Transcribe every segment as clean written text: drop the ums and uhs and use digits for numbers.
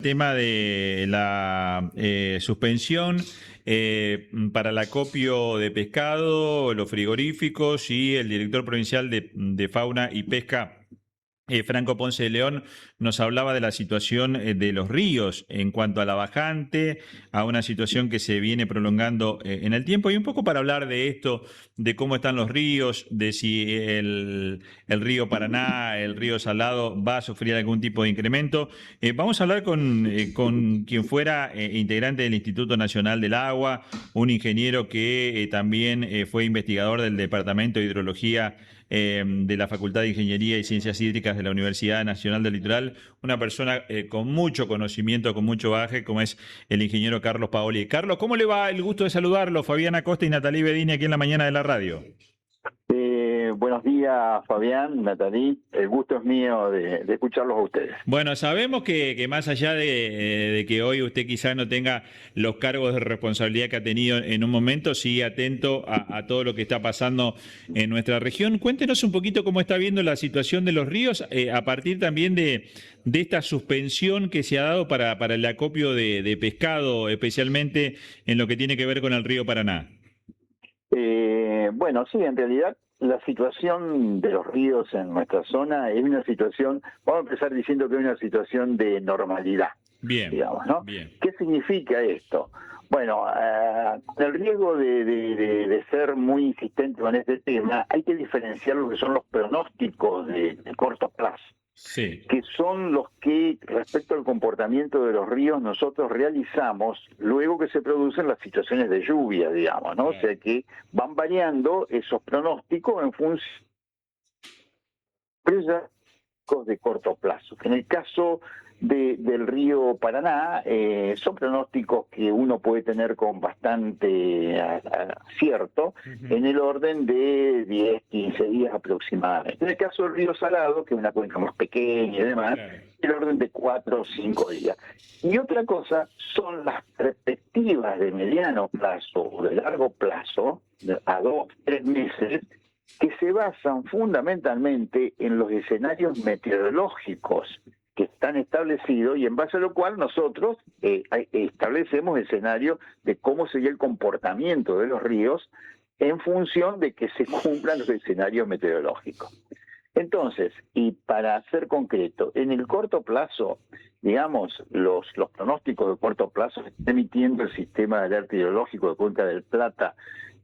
tema de la suspensión para el acopio de pescado, los frigoríficos y el director provincial de Fauna y Pesca. Franco Ponce de León nos hablaba de la situación de los ríos en cuanto a la bajante, a una situación que se viene prolongando en el tiempo, y un poco para hablar de esto, de cómo están los ríos, de si el río Paraná, el río Salado va a sufrir algún tipo de incremento. Vamos a hablar con quien fuera integrante del Instituto Nacional del Agua, un ingeniero que también fue investigador del Departamento de Hidrología de la Facultad de Ingeniería y Ciencias Hídricas de la Universidad Nacional del Litoral, una persona con mucho conocimiento, con mucho bagaje, como es el ingeniero Carlos Paoli. Carlos, ¿cómo le va? El gusto de saludarlo, Fabián Acosta y Natalí Bedini aquí en la mañana de la radio. Buenos días, Fabián, Natalí. El gusto es mío de escucharlos a ustedes. Bueno, sabemos que más allá de que hoy usted quizá no tenga los cargos de responsabilidad que ha tenido en un momento, sigue atento a todo lo que está pasando en nuestra región. Cuéntenos un poquito cómo está viendo la situación de los ríos a partir también de esta suspensión que se ha dado para el acopio de pescado, especialmente en lo que tiene que ver con el río Paraná. Bueno, sí, en realidad la situación de los ríos en nuestra zona es una situación, vamos a empezar diciendo que es una situación de normalidad, bien, digamos, ¿no? Bien. ¿Qué significa esto? Bueno, el riesgo de ser muy insistente con este tema, hay que diferenciar lo que son los pronósticos de corto plazo. Sí. Que son los que, respecto al comportamiento de los ríos, nosotros realizamos luego que se producen las situaciones de lluvia, digamos, ¿no? O sea que van variando esos pronósticos en función de corto plazo. En el caso del río Paraná, son pronósticos que uno puede tener con bastante acierto, en el orden de 10, 15 días aproximadamente. En el caso del río Salado, que es una cuenca más pequeña y demás, el orden de 4 o 5 días. Y otra cosa son las perspectivas de mediano plazo o de largo plazo, a 2, 3 meses, que se basan fundamentalmente en los escenarios meteorológicos que están establecidos y en base a lo cual nosotros establecemos escenarios de cómo sería el comportamiento de los ríos en función de que se cumplan los escenarios meteorológicos. Entonces, y para ser concreto, en el corto plazo, digamos, los pronósticos de corto plazo que está emitiendo el Sistema de Alerta Hidrológico de Cuenca del Plata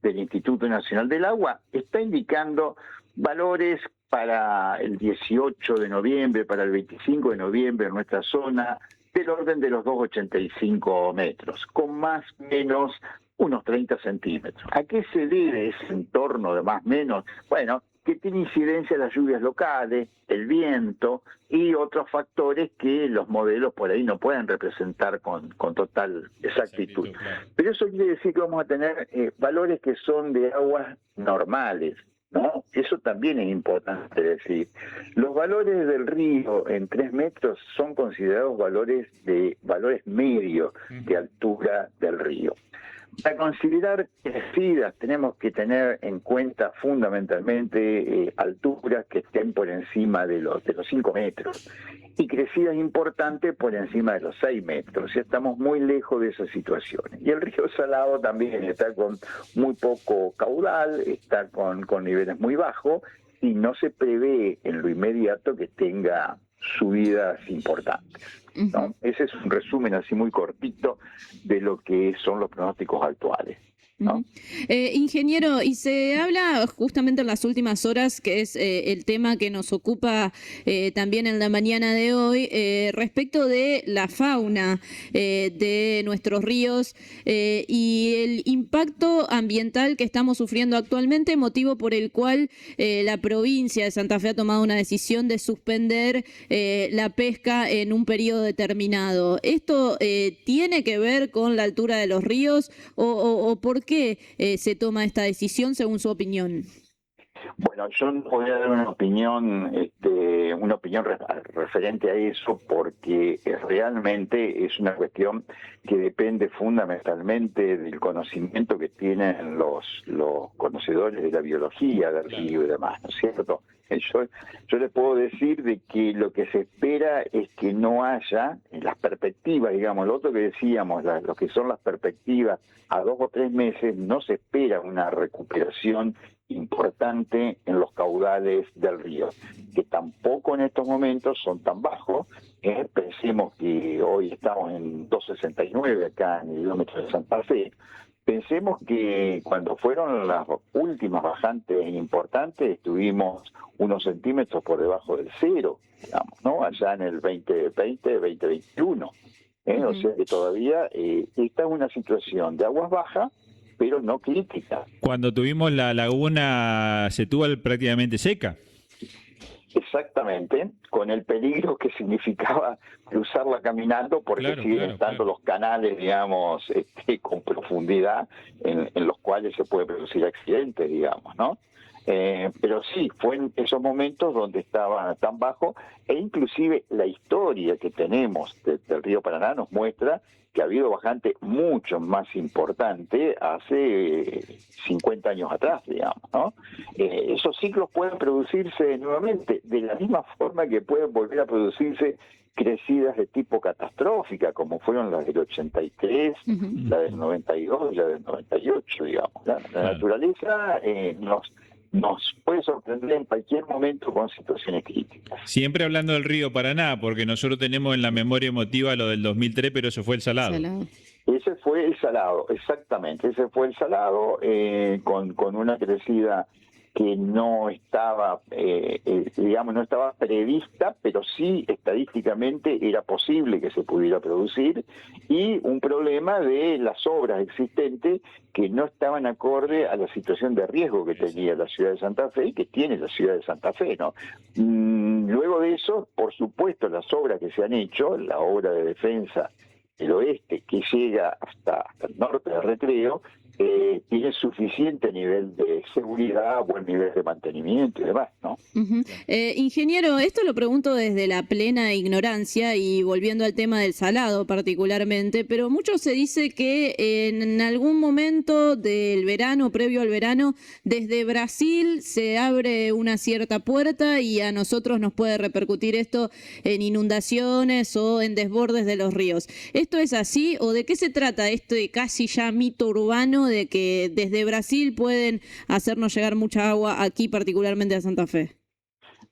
del Instituto Nacional del Agua, está indicando valores para el 18 de noviembre, para el 25 de noviembre en nuestra zona, del orden de los 2,85 metros, con más o menos unos 30 centímetros. ¿A qué se debe ese entorno de más o menos? Bueno, que tiene incidencia las lluvias locales, el viento y otros factores que los modelos por ahí no pueden representar con total exactitud. Claro. Pero eso quiere decir que vamos a tener valores que son de aguas normales, ¿no? Eso también es importante decir. Los valores del río en 3 metros son considerados valores medios de altura del río. Para considerar crecidas tenemos que tener en cuenta fundamentalmente alturas que estén por encima de los 5 metros y crecidas importantes por encima de los 6 metros. Ya estamos muy lejos de esas situaciones. Y el río Salado también está con muy poco caudal, está con niveles muy bajos y no se prevé en lo inmediato que tenga subidas importantes, ¿no? Ese es un resumen así muy cortito de lo que son los pronósticos actuales, ¿no? Ingeniero, y se habla justamente en las últimas horas, que es el tema que nos ocupa también en la mañana de hoy, respecto de la fauna de nuestros ríos y el impacto ambiental que estamos sufriendo actualmente, motivo por el cual la provincia de Santa Fe ha tomado una decisión de suspender la pesca en un periodo determinado. ¿Esto tiene que ver con la altura de los ríos o por qué se toma esta decisión según su opinión? Bueno, yo no podría dar una opinión, referente a eso, porque realmente es una cuestión que depende fundamentalmente del conocimiento que tienen los conocedores de la biología del río y demás, ¿no es cierto? Yo les puedo decir de que lo que se espera es que no haya, en las perspectivas, digamos, lo otro que decíamos, lo que son las perspectivas a 2 o 3 meses, no se espera una recuperación importante en los caudales del río, que tampoco en estos momentos son tan bajos. Pensemos que hoy estamos en 2,69 acá en el kilómetro de Santa Fe. Pensemos que cuando fueron las últimas bajantes importantes estuvimos unos centímetros por debajo del cero, digamos, ¿no? Allá en el 2020, 2021. O sea que todavía esta es una situación de aguas bajas, pero no crítica. Cuando tuvimos la laguna Setúbal prácticamente seca. Exactamente, con el peligro que significaba cruzarla caminando, porque siguen estando los canales, digamos, con profundidad en los cuales se puede producir accidentes, digamos, ¿no? Pero sí, fue en esos momentos donde estaba tan bajo, e inclusive la historia que tenemos del río Paraná nos muestra que ha habido bajante mucho más importante hace 50 años atrás, digamos, ¿no? Esos ciclos pueden producirse nuevamente, de la misma forma que pueden volver a producirse crecidas de tipo catastrófica, como fueron las del 83, la del 92 y la del 98, digamos. La naturaleza nos puede sorprender en cualquier momento con situaciones críticas. Siempre hablando del río Paraná, porque nosotros tenemos en la memoria emotiva lo del 2003, pero eso fue el Salado. Ese fue el Salado, exactamente. Ese fue el Salado, con una crecida que no estaba, no estaba prevista, pero sí estadísticamente era posible que se pudiera producir, y un problema de las obras existentes que no estaban acorde a la situación de riesgo que tenía la ciudad de Santa Fe y que tiene la ciudad de Santa Fe, ¿no? Luego de eso, por supuesto, las obras que se han hecho, la obra de defensa del oeste que llega hasta el norte del Recreo, tiene suficiente nivel de seguridad, buen nivel de mantenimiento y demás, ¿no? Ingeniero, esto lo pregunto desde la plena ignorancia y volviendo al tema del Salado particularmente, pero mucho se dice que en algún momento del verano, previo al verano, desde Brasil se abre una cierta puerta y a nosotros nos puede repercutir esto en inundaciones o en desbordes de los ríos. ¿Esto es así o de qué se trata este casi ya mito urbano de que desde Brasil pueden hacernos llegar mucha agua aquí, particularmente a Santa Fe?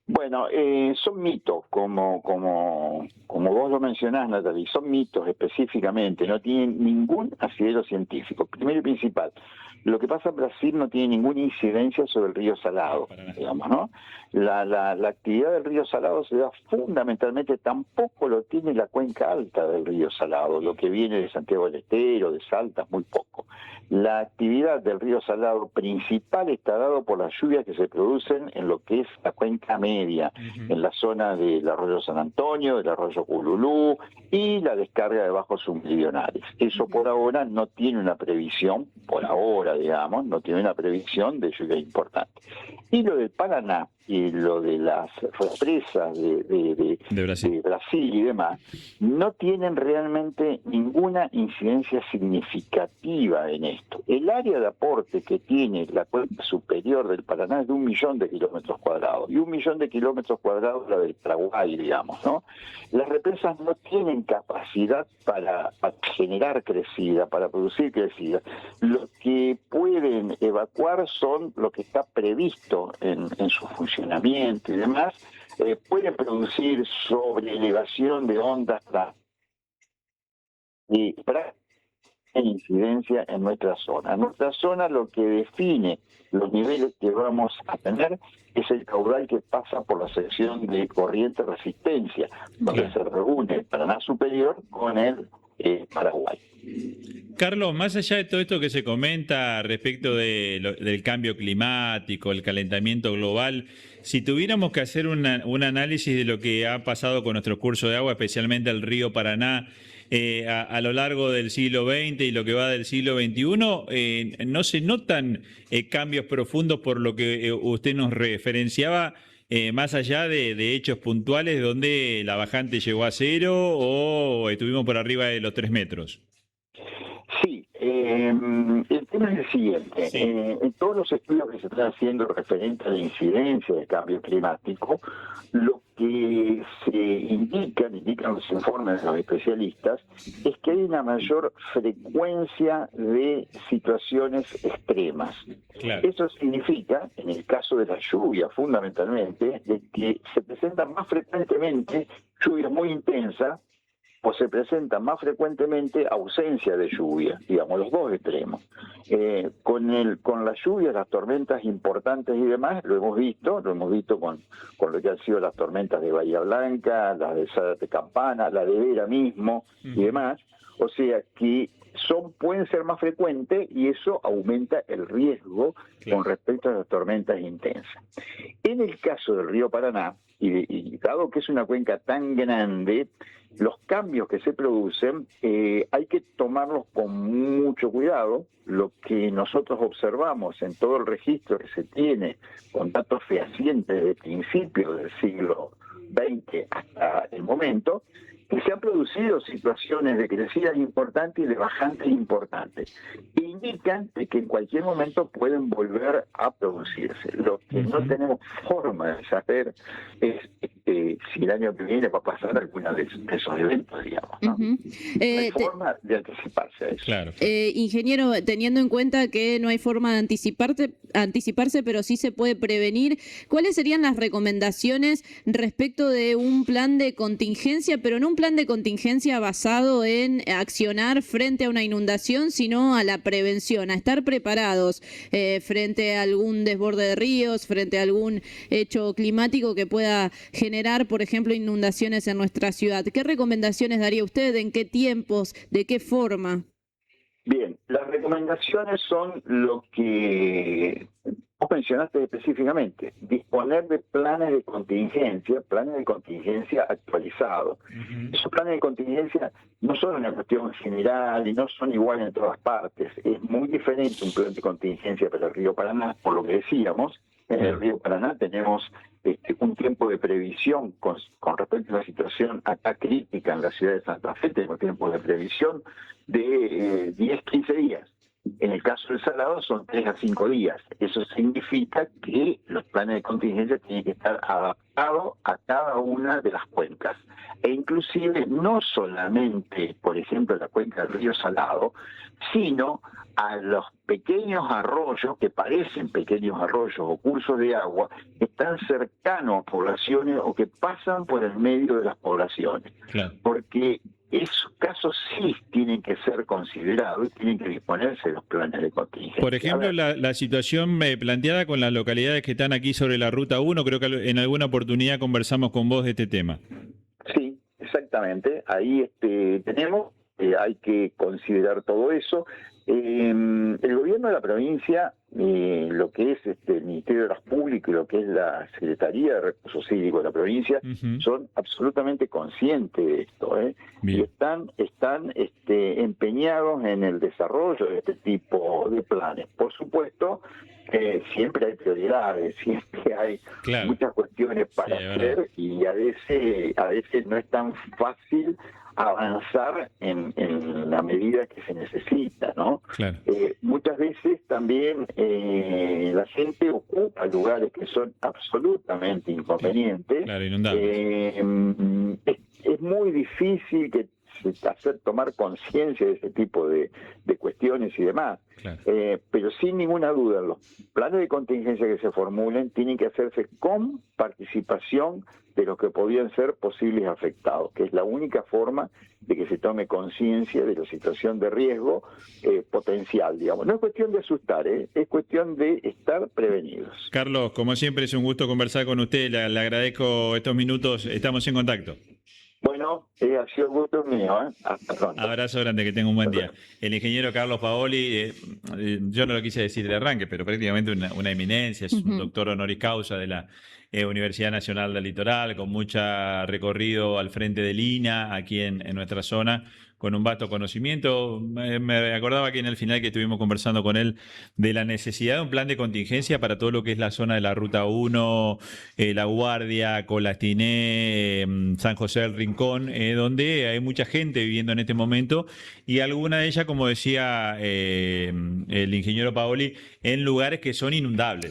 Bueno, son mitos, como vos lo mencionás, Natalie, son mitos específicamente, no tienen ningún asidero científico. Primero y principal, lo que pasa en Brasil no tiene ninguna incidencia sobre el río Salado, digamos, ¿no? La actividad del río Salado se da fundamentalmente, tampoco lo tiene la cuenca alta del río Salado, lo que viene de Santiago del Estero, de Salta, muy poco. La actividad del río Salado principal está dado por las lluvias que se producen en lo que es la cuenca media, en la zona del arroyo San Antonio, del arroyo Cululú y la descarga de bajos submeridionales. Eso por ahora no tiene una previsión, por ahora digamos, no tiene una previsión de lluvia importante. Y lo del Paraná y lo de las represas de Brasil y demás, no tienen realmente ninguna incidencia significativa en esto. El área de aporte que tiene la cuenca superior del Paraná es de 1 millón de kilómetros cuadrados, y 1 millón de kilómetros cuadrados la del Paraguay, digamos, ¿no? Las represas no tienen capacidad para generar crecida, para producir crecida. Lo que pueden evacuar son lo que está previsto en su funcionamiento y demás. Pueden producir sobreelevación de ondas y en incidencia en nuestra zona. En nuestra zona lo que define los niveles que vamos a tener es el caudal que pasa por la sección de corriente resistencia, donde se reúne el Paraná superior con el Paraguay. Carlos, más allá de todo esto que se comenta respecto del cambio climático, el calentamiento global, si tuviéramos que hacer un análisis de lo que ha pasado con nuestro curso de agua, especialmente el río Paraná, a lo largo del siglo XX y lo que va del siglo XXI, no se notan cambios profundos por lo que usted nos referenciaba, más allá de hechos puntuales donde la bajante llegó a cero o estuvimos por arriba de los 3 metros. Sí, el tema es el siguiente. Sí. En todos los estudios que se están haciendo referente a la incidencia del cambio climático, lo que se indican los informes de los especialistas, es que hay una mayor frecuencia de situaciones extremas. Claro. Eso significa, en el caso de la lluvia fundamentalmente, de que se presentan más frecuentemente lluvias muy intensas, o se presenta más frecuentemente ausencia de lluvia, digamos, los dos extremos. Con la lluvia, las tormentas importantes y demás, lo hemos visto con lo que han sido las tormentas de Bahía Blanca, las de Zárate Campana, la de Vera mismo y demás, o sea que pueden ser más frecuentes y eso aumenta el riesgo con respecto a las tormentas intensas. En el caso del río Paraná, y dado que es una cuenca tan grande, los cambios que se producen hay que tomarlos con mucho cuidado. Lo que nosotros observamos en todo el registro que se tiene con datos fehacientes de principios del siglo XX hasta el momento, que se han producido situaciones de crecidas importantes y de bajantes importantes, que indican de que en cualquier momento pueden volver a producirse. Lo que no tenemos forma de saber es si el año que viene va a pasar alguna de esos eventos, digamos, ¿no? No hay forma de anticiparse a eso. Claro. Ingeniero, teniendo en cuenta que no hay forma de anticiparse, pero sí se puede prevenir, ¿cuáles serían las recomendaciones respecto de un plan de contingencia, pero no un plan de contingencia basado en accionar frente a una inundación, sino a la prevención, a estar preparados frente a algún desborde de ríos, frente a algún hecho climático que pueda generar, por ejemplo, inundaciones en nuestra ciudad? ¿Qué recomendaciones daría usted? ¿En qué tiempos? ¿De qué forma? Bien, las recomendaciones son lo que vos mencionaste específicamente: disponer de planes de contingencia actualizados. Esos planes de contingencia no son una cuestión general y no son iguales en todas partes. Es muy diferente un plan de contingencia para el río Paraná, por lo que decíamos. En el río Paraná tenemos un tiempo de previsión con respecto a una situación acá crítica en la ciudad de Santa Fe. Tenemos tiempo de previsión de 10-15 días. En el caso del Salado son 3 a 5 días. Eso significa que los planes de contingencia tienen que estar adaptados a cada una de las cuencas. E inclusive no solamente, por ejemplo, la cuenca del río Salado, sino a los pequeños arroyos, que parecen pequeños arroyos o cursos de agua, que están cercanos a poblaciones o que pasan por el medio de las poblaciones. Claro. Porque esos casos sí tienen que ser considerados y tienen que disponerse de los planes de contingencia. Por ejemplo, la situación planteada con las localidades que están aquí sobre la Ruta 1, creo que en alguna oportunidad conversamos con vos de este tema. Sí, exactamente. Ahí tenemos, hay que considerar todo eso. El gobierno de la provincia, lo que es el Ministerio de Obras Públicas y lo que es la Secretaría de Recursos Hídricos de la provincia, son absolutamente conscientes de esto, y están empeñados en el desarrollo de este tipo de planes. Por supuesto, siempre hay prioridades, siempre hay muchas cuestiones para hacer, y a veces no es tan fácil avanzar en la medida que se necesita, ¿no? Claro. Muchas veces también la gente ocupa lugares que son absolutamente inconvenientes. Claro, inundables. Es muy difícil tomar conciencia de ese tipo de cuestiones y demás. Claro. Pero sin ninguna duda, los planes de contingencia que se formulen tienen que hacerse con participación de los que podían ser posibles afectados, que es la única forma de que se tome conciencia de la situación de riesgo potencial, digamos. No es cuestión de asustar, es cuestión de estar prevenidos. Carlos, como siempre es un gusto conversar con usted, le agradezco estos minutos, estamos en contacto. Bueno, ha sido un gusto mío, Hasta pronto. Abrazo grande, que tenga un buen día. El ingeniero Carlos Paoli, yo no lo quise decir de arranque, pero prácticamente una eminencia, es un doctor honoris causa de la Universidad Nacional del Litoral, con mucho recorrido al frente del INA, aquí en nuestra zona, con un vasto conocimiento. Me acordaba que en el final que estuvimos conversando con él de la necesidad de un plan de contingencia para todo lo que es la zona de la Ruta 1, La Guardia, Colastiné, San José del Rincón, donde hay mucha gente viviendo en este momento y alguna de ellas, como decía el ingeniero Paoli, en lugares que son inundables.